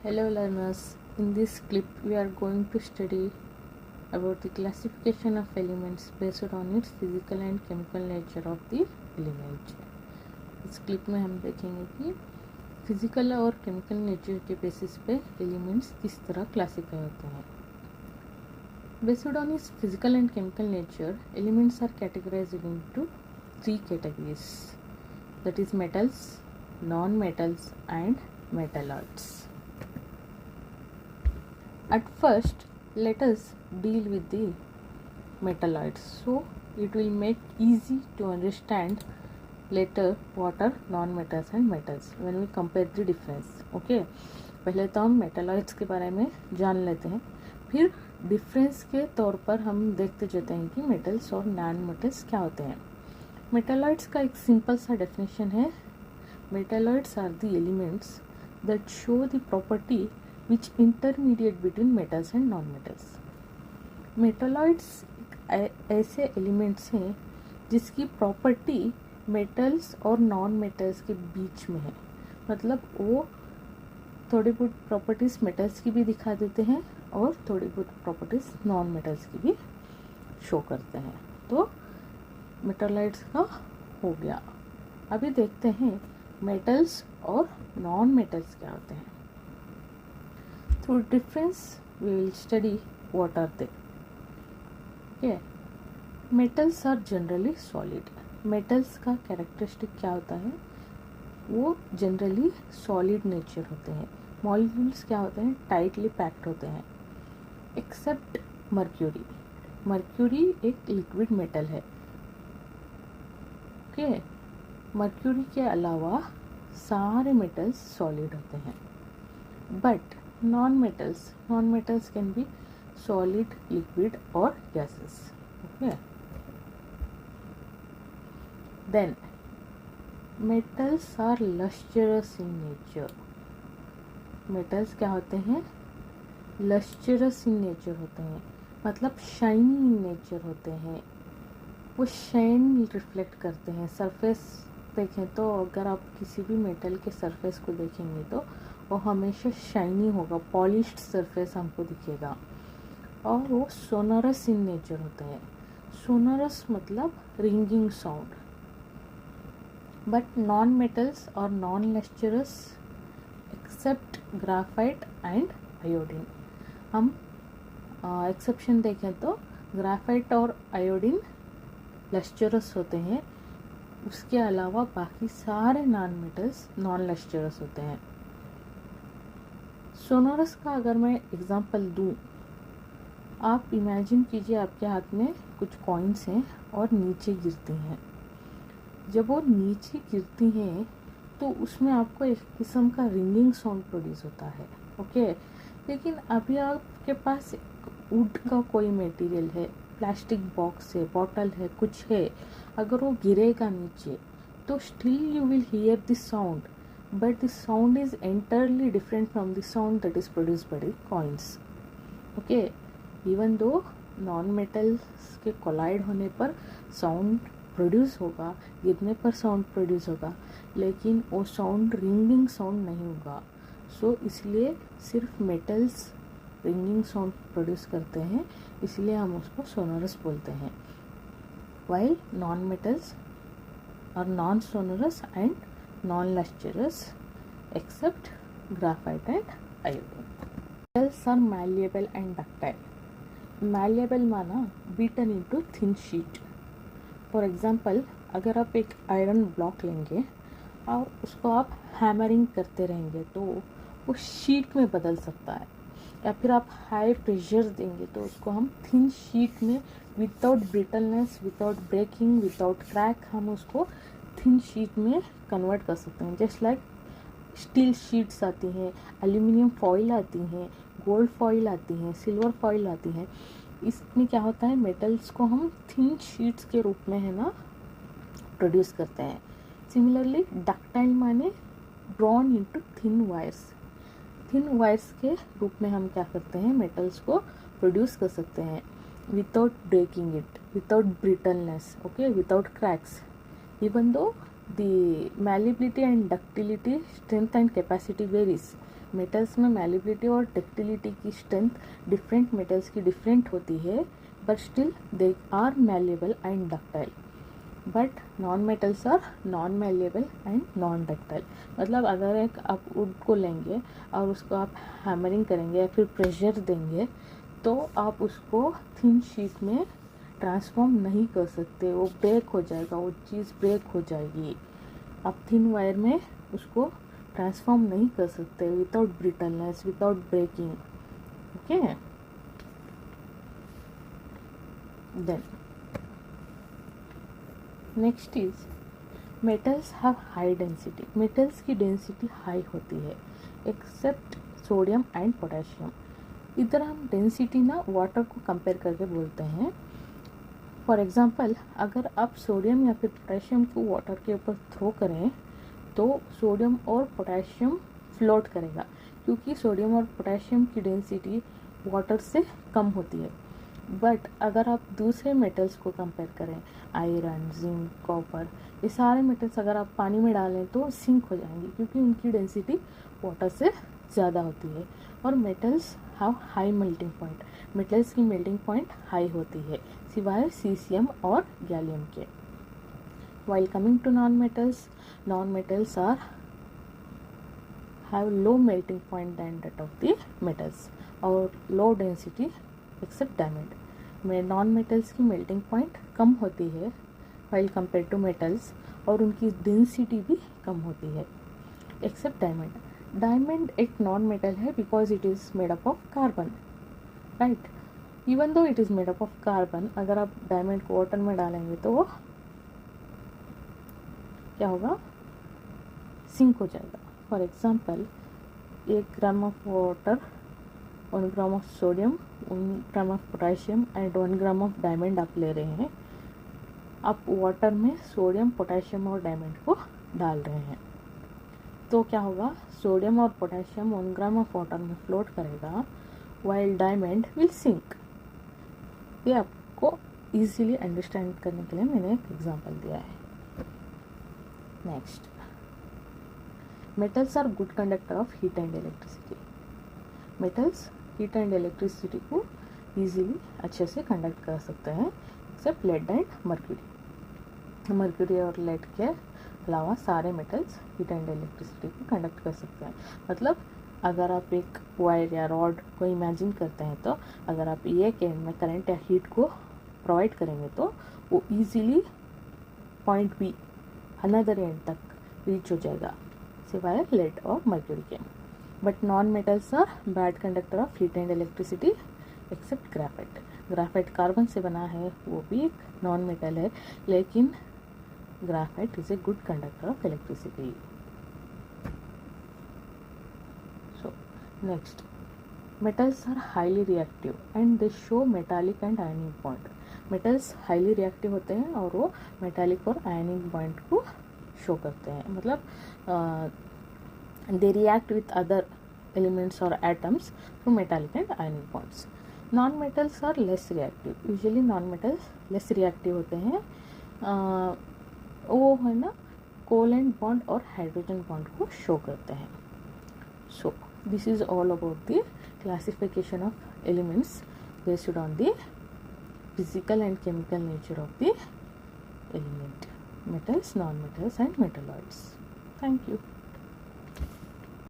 Hello learners, in this clip we are going to study about the classification of elements based on its physical and chemical nature of the element. इस clip में हम देखेंगे कि physical और chemical nature के basis पे elements किस तरह क्लासिफाई होते हैं. Based on its physical and chemical nature, elements are categorized into three categories, that is metals, non-metals and metalloids. At first, let us deal with the metalloids, so it will make easy to understand later what are non-metals and metals when we compare the difference. Okay, पहले तो हम metalloids के बारे में जान लेते हैं, फिर डिफरेंस के तौर पर हम देखते जाते हैं कि मेटल्स और नॉन मेटल्स क्या होते हैं. मेटालॉइड्स का एक सिंपल सा डेफिनेशन है. Metalloids are the elements that show the property which intermediate between metals and non-metals. Metalloids ऐसे एलिमेंट्स हैं जिसकी प्रॉपर्टी मेटल्स और नॉन मेटल्स के बीच में है. मतलब वो थोड़ी बहुत प्रॉपर्टीज़ मेटल्स की भी दिखा देते हैं और थोड़ी बहुत प्रॉपर्टीज़ नॉन मेटल्स की भी शो करते हैं. तो मेटालॉइड्स का हो गया. अभी देखते हैं मेटल्स और नॉन मेटल्स क्या होते हैं. Through difference we will study what are they. Okay, metals are generally solid. metals का कैरेक्टरिस्टिक क्या होता है, वो जनरली सॉलिड नेचर होते हैं. मॉलिक्यूल्स क्या होते हैं, टाइटली पैक्ड होते हैं, एक्सेप्ट मर्क्यूरी. मर्क्यूरी एक लिक्विड मेटल है. ओके, मर्क्यूरी के अलावा सारे मेटल्स सॉलिड होते हैं. But non-metals can be solid, liquid or gases. Okay, then metals are lustrous in nature. metals क्या होते हैं, lustrous in nature होते हैं, मतलब shiny in nature होते हैं. वो शाइन रिफ्लेक्ट करते हैं. सरफेस देखें तो अगर आप किसी भी मेटल के सरफेस को देखेंगे तो वो हमेशा शाइनी होगा, पॉलिश्ड सरफेस हमको दिखेगा. और वो सोनरस इन नेचर होते हैं. सोनरस मतलब ringing sound. But non metals और non lustrous except graphite and iodine. हम एक्सेप्शन देखें तो ग्राफाइट और आयोडीन लस्टरस होते हैं. उसके अलावा बाकी सारे नॉन मेटल्स नॉन लस्टरस होते हैं. सोनोरस का अगर मैं एग्जांपल दूं, आप इमेजिन कीजिए आपके हाथ में कुछ कॉइन्स हैं और नीचे गिरती हैं. जब वो नीचे गिरती हैं तो उसमें आपको एक किस्म का रिंगिंग साउंड प्रोड्यूस होता है. ओके, लेकिन अभी आपके पास वुड का कोई मटेरियल है, प्लास्टिक बॉक्स है, बॉटल है, कुछ है, अगर वो गिरेगा नीचे तो still you will hear this sound, but the sound is entirely different from the sound that is produced by the coins. Okay, even though non metals के कोलाइड होने पर साउंड प्रोड्यूस होगा, गिरने पर साउंड प्रोड्यूस होगा, लेकिन वो sound ringing sound नहीं होगा. सो इसलिए सिर्फ मेटल्स रिंगिंग साउंड प्रोड्यूस करते हैं, इसलिए हम उसको सोनोरस बोलते हैं. while non metals are non sonorous and non-lustrous except graphite and iodine. Metals are malleable and ductile. Malleable माना beaten into thin sheet. For example, अगर आप एक आयरन ब्लॉक लेंगे और उसको आप हैमरिंग करते रहेंगे तो वो शीट में बदल सकता है, या फिर आप हाई प्रेशर देंगे तो उसको हम थिन शीट में without brittleness, without breaking, without crack हम उसको थिन शीट में कन्वर्ट कर सकते हैं. जस्ट लाइक स्टील शीट्स आती हैं, एल्यूमिनियम फॉइल आती हैं, गोल्ड फॉइल आती हैं, सिल्वर फॉइल आती हैं. इसमें क्या होता है, मेटल्स को हम थिन शीट्स के रूप में है ना प्रोड्यूस करते हैं. सिमिलरली डक्टाइल माने drawn into thin wires. Thin wires के रूप में हम क्या करते हैं, मेटल्स को प्रोड्यूस कर सकते हैं without breaking it, without brittleness, okay, without cracks. Even though the malleability and ductility, strength and capacity varies, metals में मैलिबिलिटी और डक्टिलिटी की स्ट्रेंथ डिफरेंट मेटल्स की डिफरेंट होती है, but still they are malleable and ductile. But non metals are non malleable and non ductile. मतलब अगर एक आप वुड को लेंगे और उसको आप हैमरिंग करेंगे या फिर प्रेशर देंगे तो आप उसको थिन शीट में ट्रांसफॉर्म नहीं कर सकते. वो ब्रेक हो जाएगा, वो चीज़ ब्रेक हो जाएगी. आप थिन वायर में उसको ट्रांसफॉर्म नहीं कर सकते without brittleness, without breaking. Okay. Then next is metals have high density. Metals की डेंसिटी हाई होती है एक्सेप्ट सोडियम एंड पोटेशियम. इधर हम डेंसिटी ना वाटर को कंपेयर करके बोलते हैं. फॉर एग्जांपल, अगर आप सोडियम या फिर पोटेशियम को वाटर के ऊपर थ्रो करें तो सोडियम और पोटेशियम फ्लोट करेगा, क्योंकि सोडियम और पोटेशियम की डेंसिटी वाटर से कम होती है. बट अगर आप दूसरे मेटल्स को कंपेयर करें, आयरन, जिंक, कॉपर, ये सारे मेटल्स अगर आप पानी में डालें तो सिंक हो जाएंगे, क्योंकि उनकी डेंसिटी वाटर से ज़्यादा होती है. और metals have high melting point. Metals की मेल्टिंग पॉइंट हाई होती है सिवाय सीसियम और गैलियम के. While coming to non-metals are have low melting point than that of the metals और low density except diamond. में नॉन मेटल्स की melting point कम होती है while compared to metals और उनकी डेंसिटी भी कम होती है एक्सेप्ट डायमंड. डायमंड एक नॉन मेटल है because it is made up of carbon, right. Even though it is made up of carbon, अगर आप डायमंड को वाटर में डालेंगे तो वो क्या होगा, सिंक हो जाएगा. For example, 1 gram of water, 1 gram of sodium, 1 gram of potassium and 1 gram of diamond आप ले रहे हैं. आप वाटर में सोडियम, पोटेशियम और डायमंड को डाल रहे हैं तो क्या होगा, सोडियम और पोटेशियम 1 ग्राम ऑफ वाटर में फ्लोट करेगा वाइल डायमंड विल सिंक. ये आपको इजीली अंडरस्टैंड करने के लिए मैंने एक एग्जांपल दिया है. Next, metals are good conductor of heat and electricity. Metals heat and electricity को इजीली अच्छे से कंडक्ट कर सकते हैं except lead and mercury. Mercury और लेड के अलावा सारे मेटल्स हीट एंड इलेक्ट्रिसिटी को कंडक्ट कर सकते हैं. मतलब अगर आप एक वायर या रॉड को इमेजिन करते हैं तो अगर आप एक एंड में करंट या हीट को प्रोवाइड करेंगे तो वो easily point B another end तक रीच हो जाएगा सिवाय लेड और मर्क्यूरी के. But non metals are bad conductor of heat and electricity except graphite. Graphite carbon से बना है, वो भी एक नॉन मेटल है, लेकिन graphite is a good conductor of electricity. So next, metals are highly reactive and they show metallic and ionic bond. Metals highly reactive होते हैं और वो मेटालिक और आयनिक बॉन्ड को शो करते हैं. मतलब they react with other elements और atoms through metallic and ionic bonds. Non metals are less reactive. Usually non metals less reactive होते हैं. वो है ना कोवेलेंट बॉन्ड और हाइड्रोजन बॉन्ड को शो करते हैं. So this is all about the classification of elements based on the physical and chemical nature of the element, metals, non-metals and metalloids. Thank you.